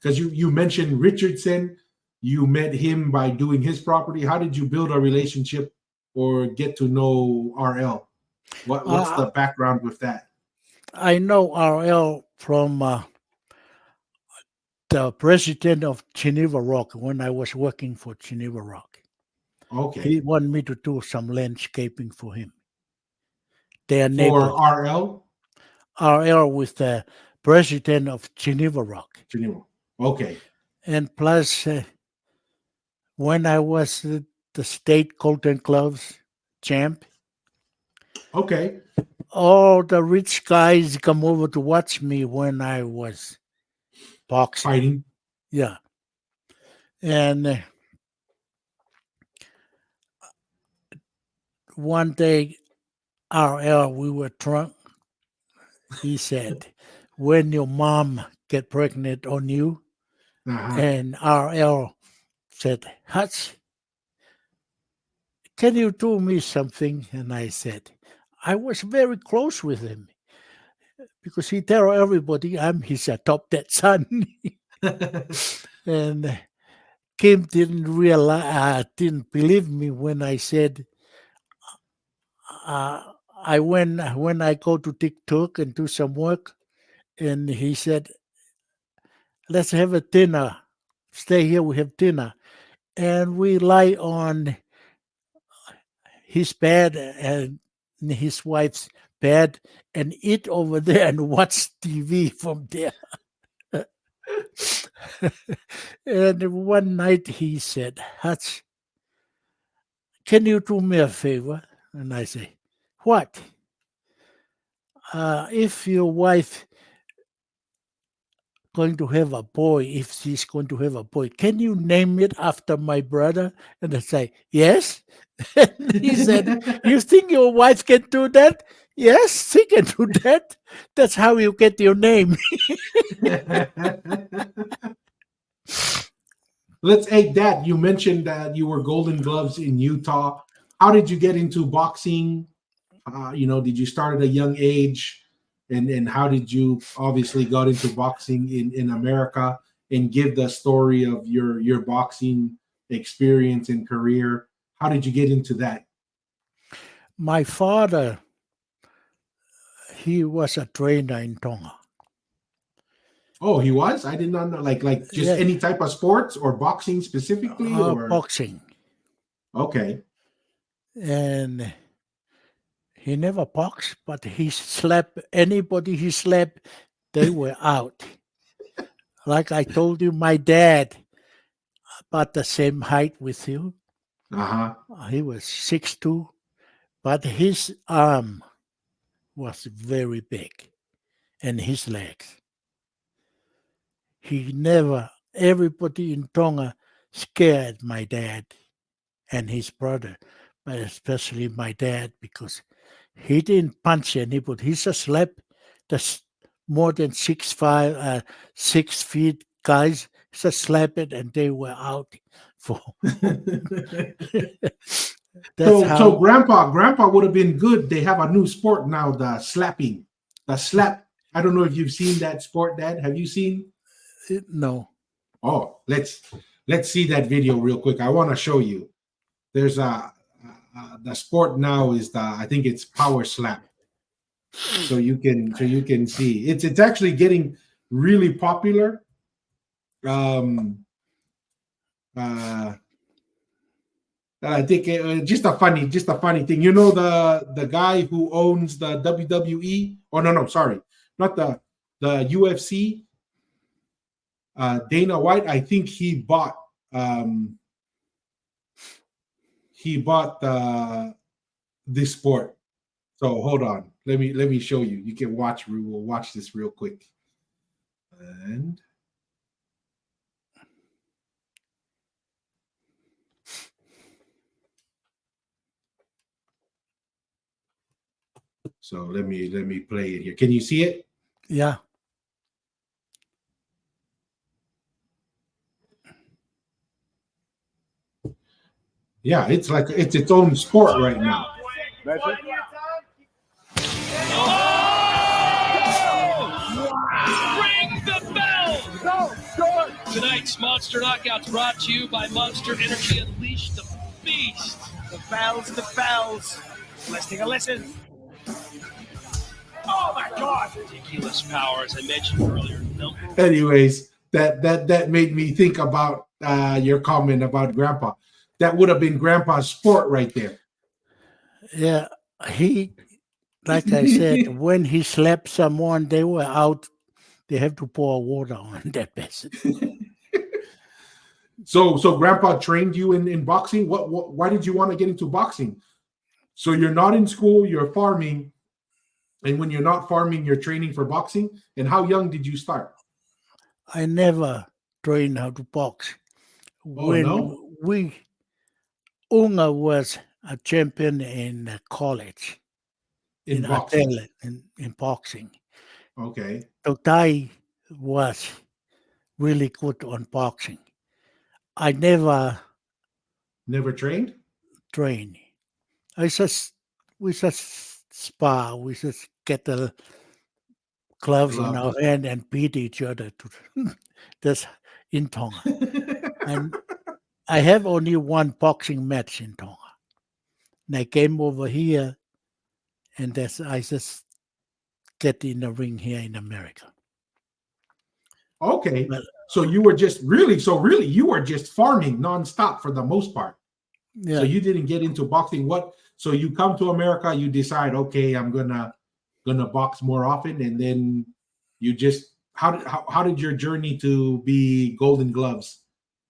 because you mentioned Richardson, you met him by doing his property. How did you build a relationship or get to know RL? What's the background with that? I know RL from the president of Geneva Rock when I was working for Geneva Rock. Okay. He wanted me to do some landscaping for him. Their For neighbor, RL? RL, with the president of Geneva Rock. Geneva. Okay. And plus, when I was the state Golden Gloves champ, Okay. all the rich guys come over to watch me when I was boxing. Fighting. Yeah. And one day, RL, we were drunk. He said, when your mom get pregnant on you, Uh-huh. and RL said, Hutch, can you do me something? And I said, I was very close with him because he tell everybody I'm his adopted son. And Kim didn't believe me when I said, when I go to TikTok and do some work, and he said, let's have a dinner. Stay here, we have dinner. And we lie on his bed and his wife's bed and eat over there and watch TV from there. And one night he said, Hutch, can you do me a favor? And I say, what? If your wife going to have a boy, if she's going to have a boy, can you name it after my brother? And I say, yes. And he said, you think your wife can do that? Yes, she can do that. That's how you get your name. Let's add that. You mentioned that you were Golden Gloves in Utah. How did you get into boxing? Did you start at a young age? And how did you obviously got into boxing in America, and give the story of your boxing experience and career? How did you get into that? My father, he was a trainer in Tonga. Oh, he was? I did not know. Like just Yeah. any type of sports or boxing specifically, or Boxing. okay. And he never boxed, but he slapped anybody he slapped, they were out. Like I told you, my dad, about the same height with you. Uh-huh. He was 6'2", but his arm was very big, and his legs. Everybody in Tonga scared my dad and his brother, but especially my dad, because he didn't punch anybody. He just slapped the more than 6'5", 6 feet guys. Just slap it, and they were out. For that's how. So grandpa would have been good. They have a new sport now, the slapping. The slap. I don't know if you've seen that sport, Dad. Have you seen? No. Oh, let's see that video real quick. I want to show you. There's the sport now is I think it's power slap. So you can see it's actually getting really popular. I think just a funny thing. You know the guy who owns the WWE? Oh no, sorry, not the UFC. Dana White. I think he bought this sport. So hold on, let me show you. You can watch. We'll watch this real quick. And so let me play it here. Can you see it? Yeah. Yeah, it's like it's its own sport right now. Ring the bell! Tonight's Monster Knockout's brought to you by Monster Energy. Unleash the beast. The bells. Let's take a listen. Oh my God! Ridiculous power, as I mentioned earlier. No. Anyways, that made me think about your comment about Grandpa. That would have been Grandpa's sport right there. Yeah, he, like I said, when he slapped someone, they were out. They have to pour water on that person. So Grandpa trained you in boxing. What? Why did you want to get into boxing? So you're not in school, you're farming, and when you're not farming, you're training for boxing. And how young did you start? I never trained how to box. Oh When no, Unga was a champion in college, in in boxing. Atele, in boxing. Okay, Totai was really good on boxing. I never never trained. trained. We just spar, we just get the gloves on Gloves. our hand and beat each other. That's in Tonga. And I have only one boxing match in Tonga. And I came over here, and I just get in the ring here in America. Okay, But so you were just really you were just farming nonstop for the most part. So yeah, you didn't get into boxing. What? So you come to America, you decide, okay, I'm gonna box more often, and then you just how did your journey to be Golden Gloves?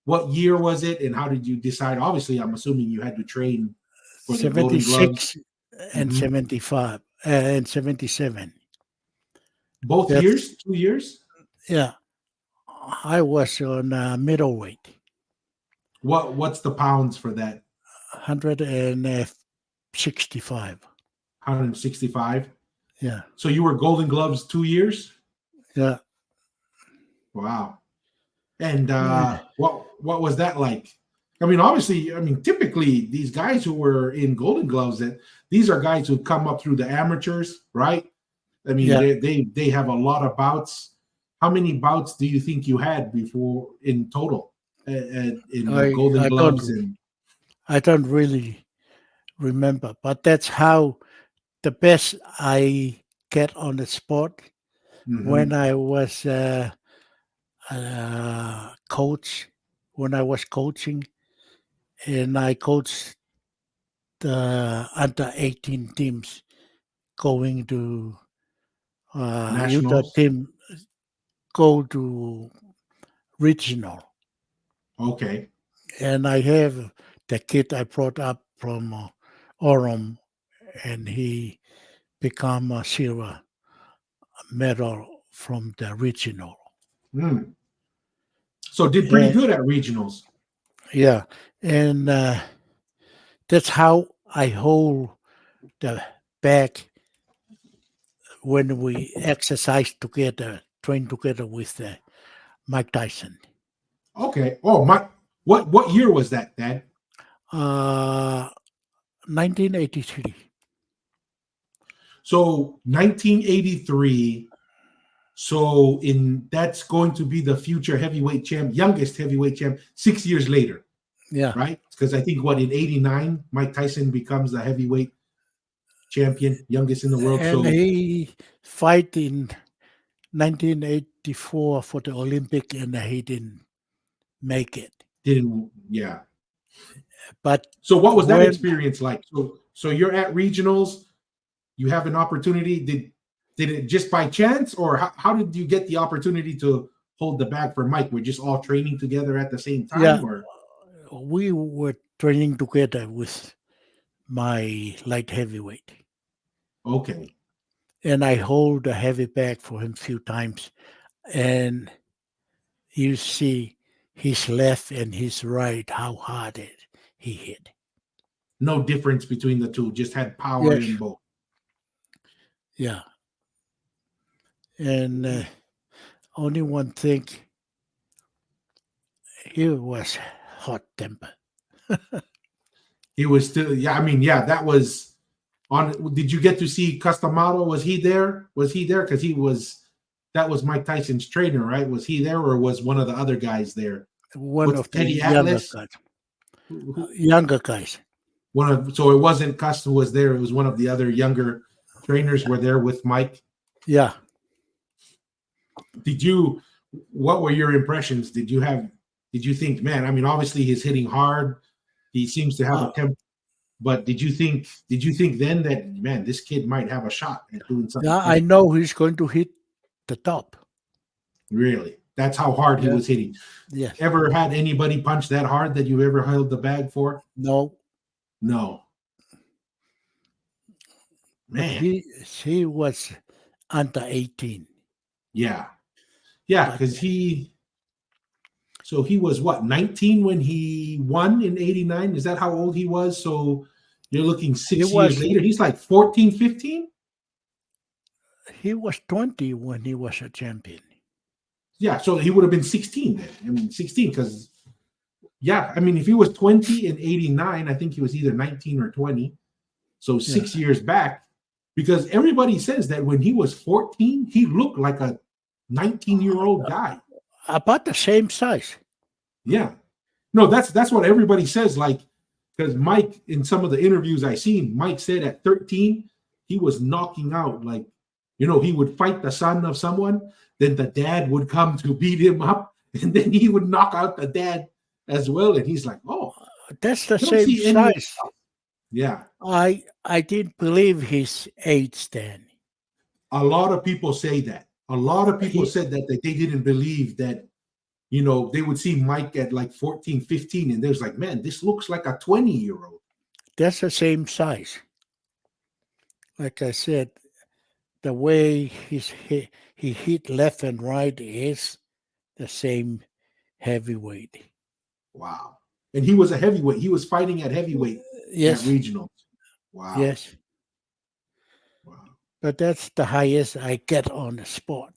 What year was it, and how did you decide? Obviously, I'm assuming you had to train for the Golden Gloves. 76 and Mhm. 75 and 77. Both That's, years, 2 years. yeah, I was on middleweight, What's the pounds for that? 165. 165. Yeah, So you were Golden Gloves 2 years. yeah. Wow. And Yeah. what was that like? I mean, obviously, I mean, typically these guys who were in Golden Gloves, that these are guys who come up through the amateurs, right? I mean, Yeah. they have a lot of bouts. How many bouts do you think you had before in total in I Golden I Gloves? don't And I don't really remember, but that's how the best I get on the sport when Mhm. I was coach, when I was coaching, and I coached the under 18 teams going to Utah Nationals. team go to regional, Okay. and I have the kid I brought up from Orem, and he become a silver medal from the regional. Mm. So did pretty And, good at regionals. yeah, and that's how I hold the back when we exercise together, train together with Mike Tyson. Okay. Oh my. What year was that, Dad? Uh, 1983. So 1983. So in that's going to be the future heavyweight champ, youngest heavyweight champ, 6 years later, Yeah, right? Because I think what in '89, Mike Tyson becomes the heavyweight champion, youngest in the world. and So he fight in 1984 for the Olympic, and he didn't make it. didn't yeah. But So what was that when experience like? So you're at regionals, you have an opportunity. Did it just by chance, or how did you get the opportunity to hold the bag for Mike? We're just all training together at the same yeah, time, or we were training together with my light heavyweight, okay. and I hold a heavy bag for him a few times, and you see his left and his right how hard he hit. No difference between the two, just had power Yes, in both. yeah, and only one thing, he was hot tempered. He was still, yeah. I mean, yeah, that was on. Did you get to see Customado? Was he there? Was he there? Because he was. That was Mike Tyson's trainer, right? Was he there, or was one of the other guys there? One What's of the Teddy younger Atlas? guys, Who, younger guys. So it wasn't Cus who was there, it was one of the other younger trainers were there with Mike. Yeah. What were your impressions? Did you think, man, I mean, obviously he's hitting hard, he seems to have a tempo, but did you think then that, man, this kid might have a shot at doing something? Yeah, I know he's going to hit the top. Really? That's how hard he was hitting. Yes. Ever had anybody punch that hard that you ever held the bag for? No. Man. He was under 18. Yeah, because he was what, 19 when he won in 89? Is that how old he was? So you're looking 6 years later. He's like 14, 15? He was 20 when he was a champion. Yeah, so he would have been 16 then. I mean, 16 because, yeah, I mean, if he was 20 in 89, I think he was either 19 or 20. So 6 years back, because everybody says that when he was 14, he looked like a 19-year-old guy. About the same size. Yeah. No, that's what everybody says. Like, because Mike, in some of the interviews I seen, Mike said at 13, he was knocking out, like, he would fight the son of someone, then the dad would come to beat him up, and then he would knock out the dad as well. And he's like, oh, that's the same size. Yeah. I didn't believe his age then. A lot of people say that. A lot of people said that they didn't believe that, they would see Mike at like 14, 15, and there's like, man, this looks like a 20-year-old. That's the same size. Like I said, the way he hit left and right is the same heavyweight. Wow. And he was a heavyweight. He was fighting at heavyweight at regional. Wow. Yes. Wow. But that's the highest I get on the sport.